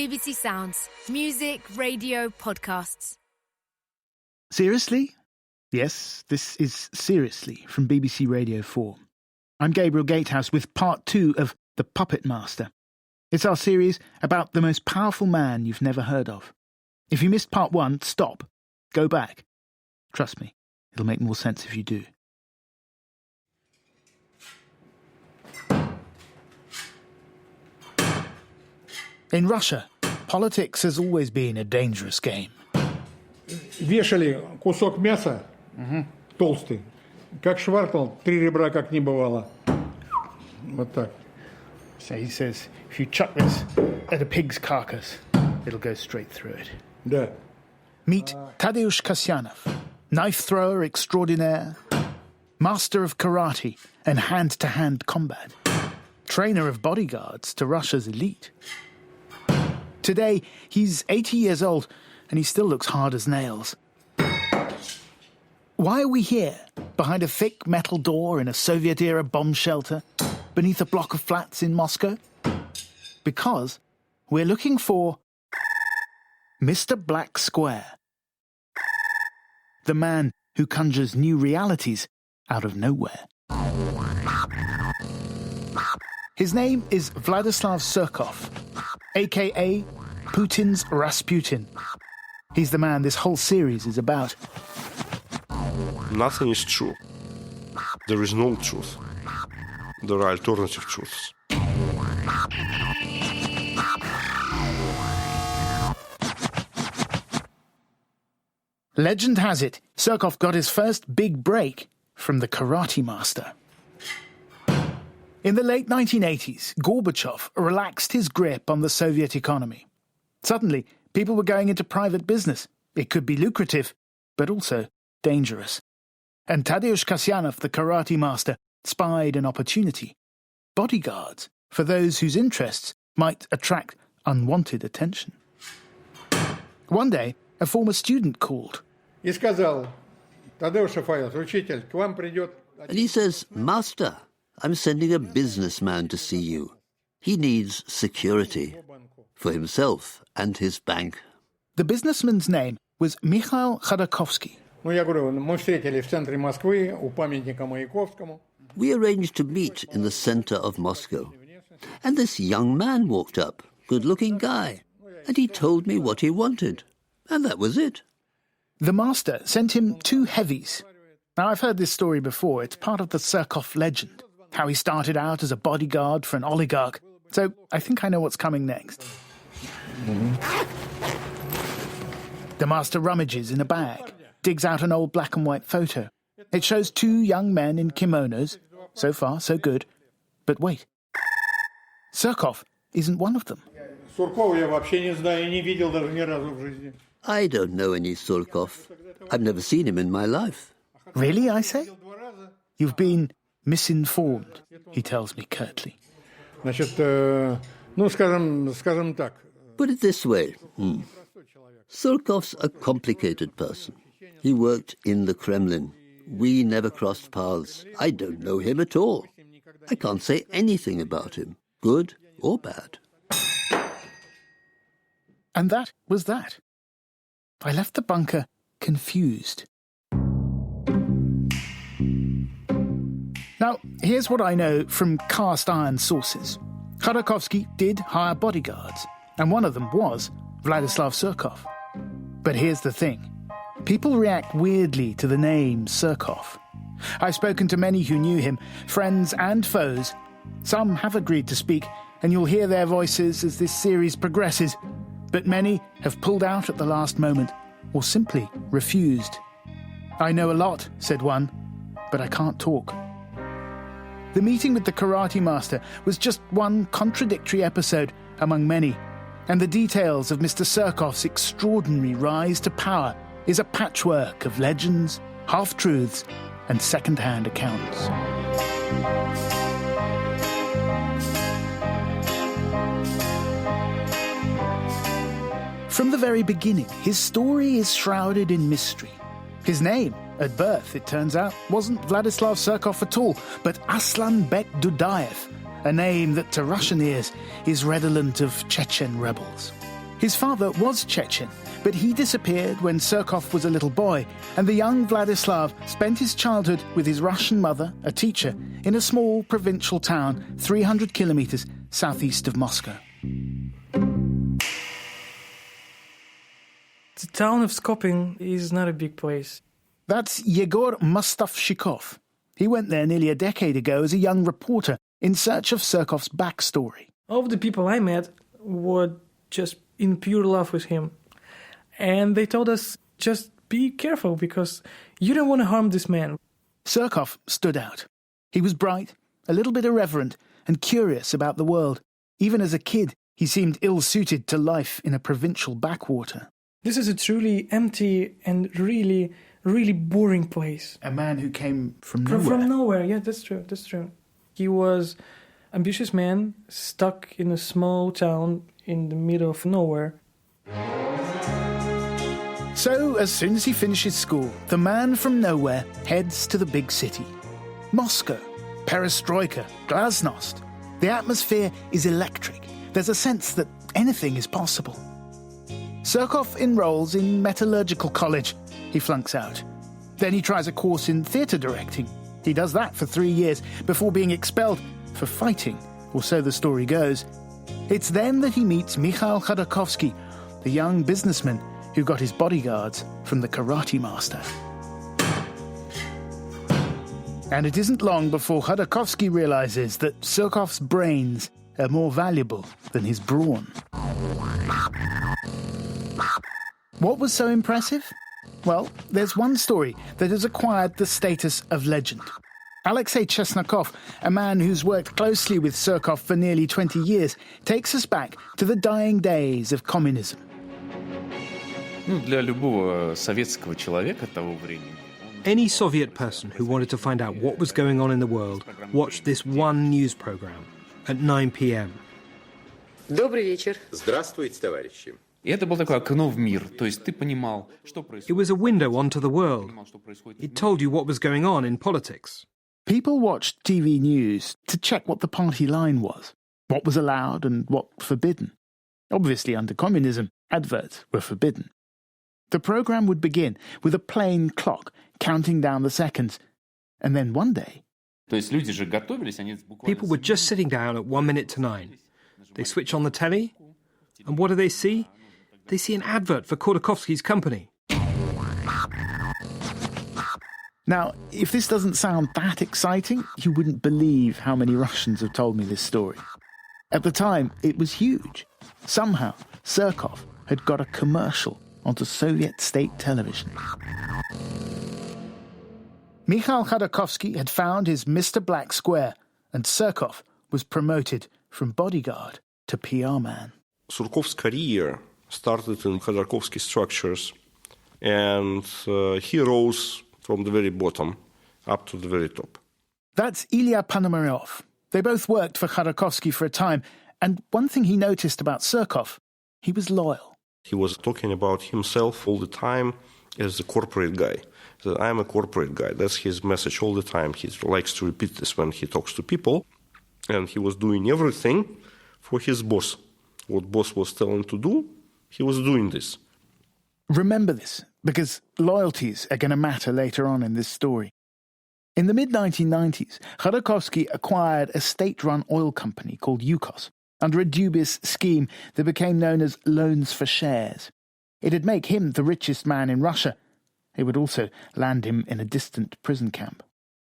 BBC Sounds. Music, radio, podcasts. Seriously? Yes, this is Seriously from BBC Radio 4. I'm Gabriel Gatehouse with part 2 of The Puppet Master. It's our series about the most powerful man you've never heard of. If you missed part 1, stop. Go back. Trust me, it'll make more sense if you do. In Russia, politics has always been a dangerous game. Вешали кусок мяса, толстый, как швартал, 3 ребра как не бывало. Вот так. So he says, if you chuck this at a pig's carcass, it'll go straight through it. Да. Meet Tadeusz Kasyanov, knife thrower extraordinaire, master of karate and hand-to-hand combat, trainer of bodyguards to Russia's elite. Today, he's 80 years old and he still looks hard as nails. Why are we here, behind a thick metal door in a Soviet-era bomb shelter, beneath a block of flats in Moscow? Because we're looking for Mr. Black Square, the man who conjures new realities out of nowhere. His name is Vladislav Surkov, a.k.a. Putin's Rasputin. He's the man this whole series is about. Nothing is true. There is no truth. There are alternative truths. Legend has it, Surkov got his first big break from the Karate Master. In the late 1980s, Gorbachev relaxed his grip on the Soviet economy. Suddenly, people were going into private business. It could be lucrative, but also dangerous. And Tadeusz Kasyanov, the Karate Master, spied an opportunity. Bodyguards for those whose interests might attract unwanted attention. One day, a former student called. И сказал, Тадeusz Рафаилович, учитель, к вам придет... And he says, Master, I'm sending a businessman to see you. He needs security for himself and his bank. The businessman's name was Mikhail Khodorkovsky. Ну, я говорю, мы встретились в центре Москвы, у памятника Маяковскому. We arranged to meet in the center of Moscow. And this young man walked up, good-looking guy, and he told me what he wanted. And that was it. The master sent him 2 heavies. Now, I've heard this story before. It's part of the Surkov legend, how he started out as a bodyguard for an oligarch. So I think I know what's coming next. The master rummages in a bag, digs out an old black and white photo. It shows 2 young men in kimonos. So far, so good. But wait. Surkov isn't one of them. Суркова я вообще не знаю, не видел даже ни разу в жизни. I don't know any Surkov. I've never seen him in my life. Really, I say? You've been misinformed, he tells me curtly. Значит, ну, скажем так. Put it this way. Surkov's a complicated person. He worked in the Kremlin. We never crossed paths. I don't know him at all. I can't say anything about him, good or bad. And that was that. I left the bunker confused. Now, here's what I know from cast-iron sources. Khodorkovsky did hire bodyguards, and one of them was Vladislav Surkov. But here's the thing. People react weirdly to the name Surkov. I've spoken to many who knew him, friends and foes. Some have agreed to speak, and you'll hear their voices as this series progresses. But many have pulled out at the last moment, or simply refused. I know a lot, said one, but I can't talk. The meeting with the Karate Master was just one contradictory episode among many, and the details of Mr. Surkov's extraordinary rise to power is a patchwork of legends, half-truths, and second-hand accounts. From the very beginning, his story is shrouded in mystery. His name, at birth, it turns out, wasn't Vladislav Surkov at all, but Aslanbek Dudayev, a name that to Russian ears is redolent of Chechen rebels. His father was Chechen, but he disappeared when Surkov was a little boy, and the young Vladislav spent his childhood with his Russian mother, a teacher, in a small provincial town 300 kilometers southeast of Moscow. The town of Skopin is not a big place. That's Yegor Mostovshikov. He went there nearly a decade ago as a young reporter in search of Surkov's backstory. All of the people I met were just in pure love with him. And they told us, just be careful because you don't want to harm this man. Surkov stood out. He was bright, a little bit irreverent, and curious about the world. Even as a kid, he seemed ill-suited to life in a provincial backwater. This is a truly empty and really, really boring place. A man who came from nowhere. From nowhere, yeah, that's true. He was an ambitious man stuck in a small town in the middle of nowhere. So, as soon as he finishes school, the man from nowhere heads to the big city. Moscow, perestroika, glasnost. The atmosphere is electric. There's a sense that anything is possible. Surkov enrolls in metallurgical college. He flunks out. Then he tries a course in theatre directing. He does that for 3 years before being expelled for fighting, or so the story goes. It's then that he meets Mikhail Khodorkovsky, the young businessman who got his bodyguards from the karate master. And it isn't long before Khodorkovsky realizes that Surkov's brains are more valuable than his brawn. What was so impressive? Well, there's one story that has acquired the status of legend. Alexei Chesnakov, a man who's worked closely with Surkov for nearly 20 years, takes us back to the dying days of communism. Для любого советского человека того времени. Any Soviet person who wanted to find out what was going on in the world watched this one news program at 9 p.m. Добрый вечер. Здравствуйте, товарищи. И это был такой окно в мир, то есть ты понимал, что происходит. It was a window onto the world. It told you what was going on in politics. People watched TV news to check what the party line was, what was allowed and what forbidden. Obviously, under communism, adverts were forbidden. The program would begin with a plain clock counting down the seconds, and then one day... То есть люди же готовились, они буквально... People were just sitting down at 1 minute to 9. They switch on the telly, and what do they see? They see an advert for Khodorkovsky's company. Now, if this doesn't sound that exciting, you wouldn't believe how many Russians have told me this story. At the time, it was huge. Somehow, Surkov had got a commercial onto Soviet state television. Mikhail Khodorkovsky had found his Mr. Black Square, and Surkov was promoted from bodyguard to PR man. Surkov's career started in Khodorkovsky structures, and he rose from the very bottom up to the very top. That's Ilya Ponomaryov. They both worked for Khodorkovsky for a time, and one thing he noticed about Surkov, he was loyal. He was talking about himself all the time as a corporate guy. So I'm a corporate guy. That's his message all the time. He likes to repeat this when he talks to people. And he was doing everything for his boss. What boss was telling to do, he was doing this. Remember this, because loyalties are going to matter later on in this story. In the mid-1990s, Khodorkovsky acquired a state-run oil company called Yukos under a dubious scheme that became known as loans for shares. It'd make him the richest man in Russia. It would also land him in a distant prison camp.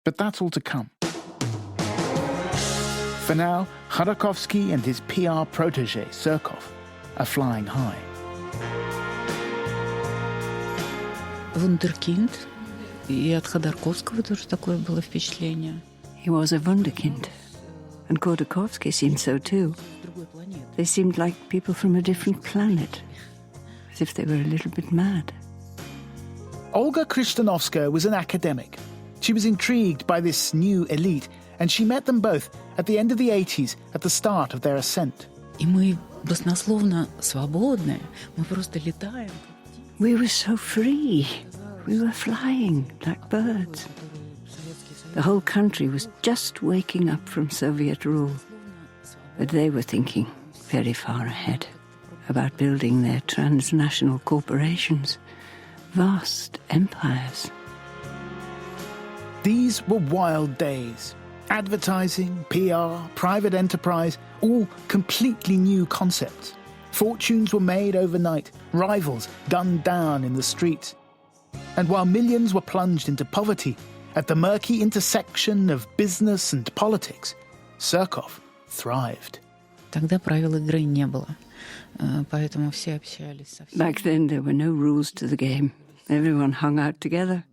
But that's all to come. For now, Khodorkovsky and his PR protégé, Surkov, are flying high. Wunderkind. И от Ходорковского тоже такое было впечатление. He was a wunderkind. And Khodorkovsky seemed so too. They seemed like people from a different planet. As if they were a little bit mad. Olga Krishtanovskaya was an academic. She was intrigued by this new elite, and she met them both at the end of the 80s, at the start of their ascent. И мы баснословно свободны. Мы просто летаем. We were so free. We were flying like birds. The whole country was just waking up from Soviet rule. But they were thinking very far ahead. about building their transnational corporations, vast empires. These were wild days. Advertising, PR, private enterprise, all completely new concepts. Fortunes were made overnight, rivals gunned down in the streets. And while millions were plunged into poverty, at the murky intersection of business and politics, Surkov thrived. Тогда правил игры не было, поэтому все общались со всеми. Back then, there were no rules to the game. Everyone hung out together.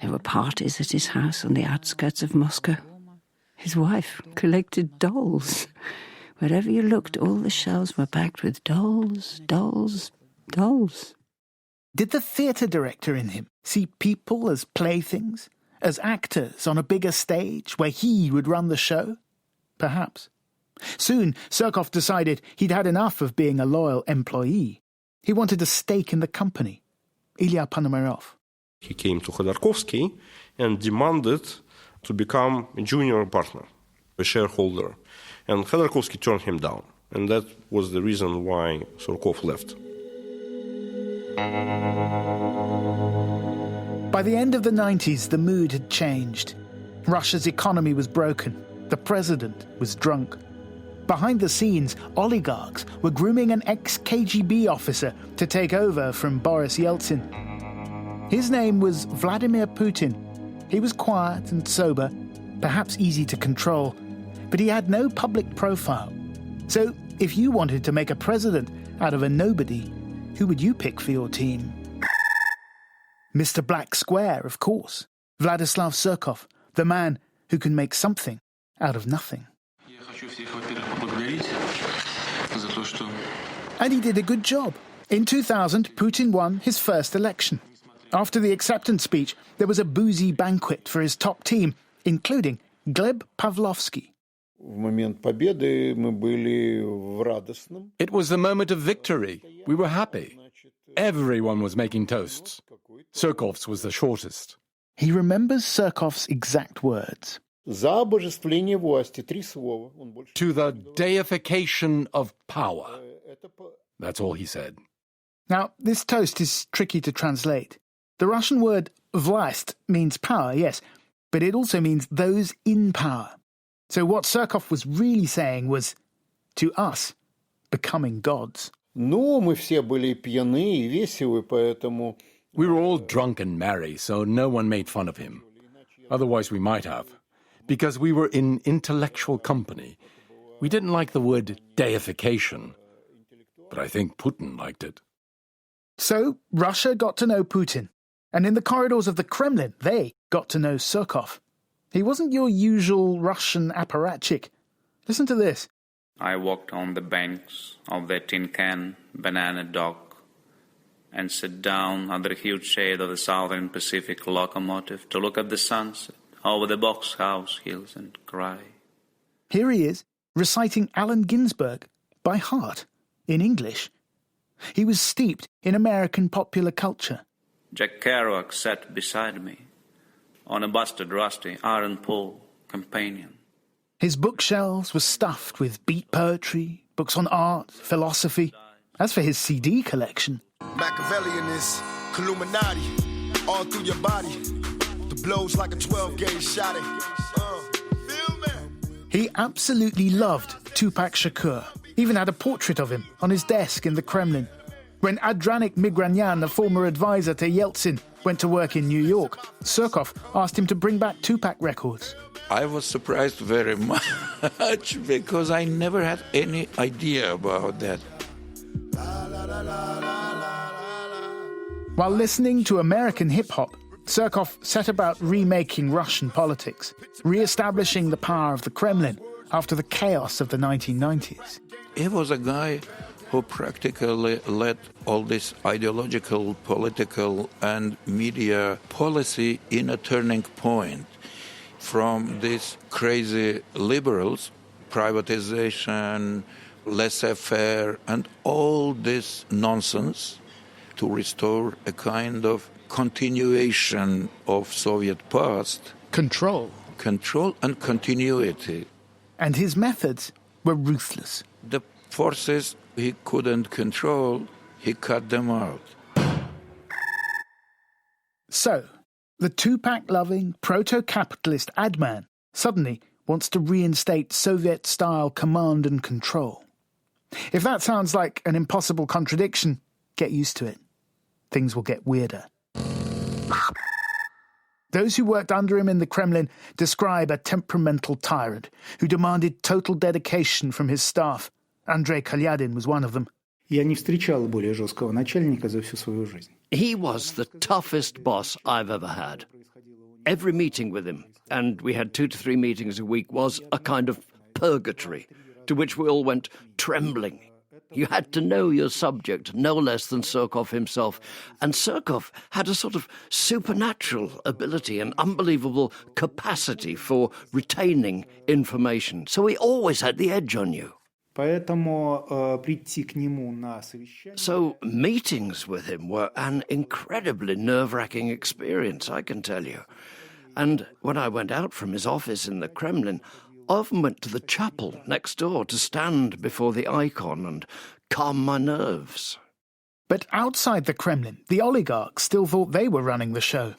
There were parties at his house on the outskirts of Moscow. His wife collected dolls. Wherever you looked, all the shelves were packed with dolls, dolls, dolls. Did the theatre director in him see people as playthings, as actors on a bigger stage where he would run the show? Perhaps. Soon, Surkov decided he'd had enough of being a loyal employee. He wanted a stake in the company. Ilya Ponomarev. He came to Khodorkovsky and demanded to become a junior partner, a shareholder. And Khodorkovsky turned him down. And that was the reason why Surkov left. By the end of the 90s, the mood had changed. Russia's economy was broken. The president was drunk. Behind the scenes, oligarchs were grooming an ex-KGB officer to take over from Boris Yeltsin. His name was Vladimir Putin. He was quiet and sober, perhaps easy to control, but he had no public profile. So if you wanted to make a president out of a nobody, who would you pick for your team? Mr. Black Square, of course. Vladislav Surkov, the man who can make something out of nothing. And he did a good job. In 2000, Putin won his first election. After the acceptance speech, there was a boozy banquet for his top team, including Gleb Pavlovsky. It was the moment of victory. We were happy. Everyone was making toasts. Surkov's was the shortest. He remembers Surkov's exact words. To the deification of power. That's all he said. Now, this toast is tricky to translate. The Russian word vlast means power, yes, but it also means those in power. So what Surkov was really saying was, to us, becoming gods. We were all drunk and merry, so no one made fun of him. Otherwise we might have. Because we were in intellectual company. We didn't like the word deification. But I think Putin liked it. So Russia got to know Putin. And in the corridors of the Kremlin, they got to know Surkov. He wasn't your usual Russian apparatchik. Listen to this. I walked on the banks of the tin can banana dock and sat down under the huge shade of the Southern Pacific locomotive to look at the sunset over the box house hills and cry. Here he is, reciting Allen Ginsberg by heart, in English. He was steeped in American popular culture. Jack Kerouac sat beside me on a busted, rusty iron pole companion. His bookshelves were stuffed with beat poetry, books on art, philosophy. As for his CD collection... Machiavellian is Illuminati, all through your body. The blows like a 12-gauge shot. He absolutely loved Tupac Shakur. Even had a portrait of him on his desk in the Kremlin. When Adranik Migranyan, a former advisor to Yeltsin, went to work in New York, Surkov asked him to bring back Tupac records. I was surprised very much because I never had any idea about that. While listening to American hip-hop, Surkov set about remaking Russian politics, re-establishing the power of the Kremlin after the chaos of the 1990s. He was a guy who practically led all this ideological, political, and media policy in a turning point. From these crazy liberals, privatization, laissez-faire, and all this nonsense to restore a kind of continuation of Soviet past. Control. Control and continuity. And his methods were ruthless. The forces he couldn't control, he cut them out. So, the two-pack-loving, proto-capitalist ad man suddenly wants to reinstate Soviet-style command and control. If that sounds like an impossible contradiction, get used to it. Things will get weirder. Those who worked under him in the Kremlin describe a temperamental tyrant who demanded total dedication from his staff. Andrei Kalyadin was one of them. Я не встречал более жесткого начальника за всю свою жизнь. He was the toughest boss I've ever had. Every meeting with him, and we had 2 to 3 meetings a week, was a kind of purgatory, to which we all went trembling. You had to know your subject no less than Surkov himself, and Surkov had a sort of supernatural ability and unbelievable capacity for retaining information, so he always had the edge on you. So meetings with him were an incredibly nerve-wracking experience, I can tell you. And when I went out from his office in the Kremlin, I often went to the chapel next door to stand before the icon and calm my nerves. But outside the Kremlin, the oligarchs still thought they were running the show.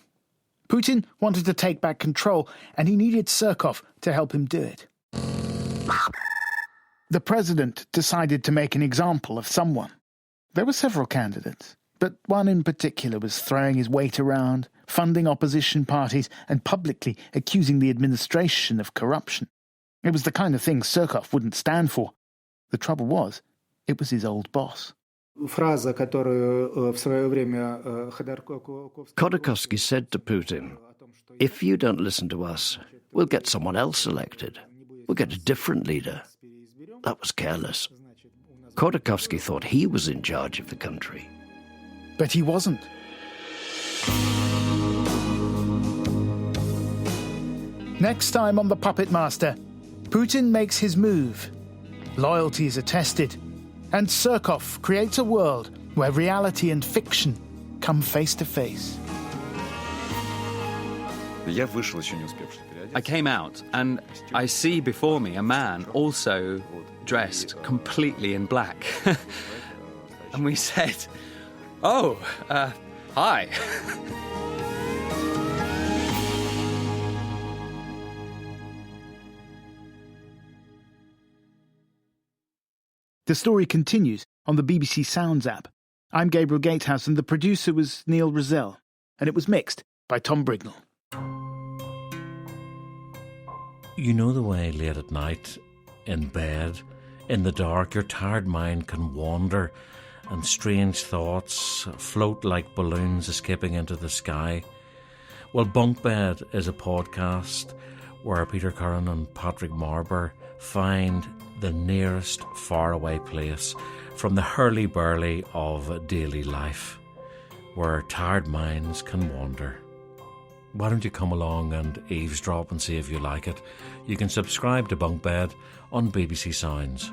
Putin wanted to take back control, and he needed Surkov to help him do it. The president decided to make an example of someone. There were several candidates, but one in particular was throwing his weight around, funding opposition parties, and publicly accusing the administration of corruption. It was the kind of thing Surkov wouldn't stand for. The trouble was, it was his old boss. Khodorkovsky said to Putin, "If you don't listen to us, we'll get someone else elected. We'll get a different leader." That was careless. Khodorkovsky thought he was in charge of the country. But he wasn't. Next time on The Puppet Master, Putin makes his move. Loyalties are tested. And Surkov creates a world where reality and fiction come face to face. I came out and I see before me a man also dressed completely in black. And we said, "Oh, hi." The story continues on the BBC Sounds app. I'm Gabriel Gatehouse and the producer was Neil Rozelle, and it was mixed by Tom Brignall. You know the way late at night, in bed, in the dark, your tired mind can wander and strange thoughts float like balloons escaping into the sky. Well, Bunk Bed is a podcast where Peter Curran and Patrick Marber find the nearest faraway place from the hurly-burly of daily life, where tired minds can wander. Why don't you come along and eavesdrop and see if you like it? You can subscribe to Bunk Bed on BBC Sounds.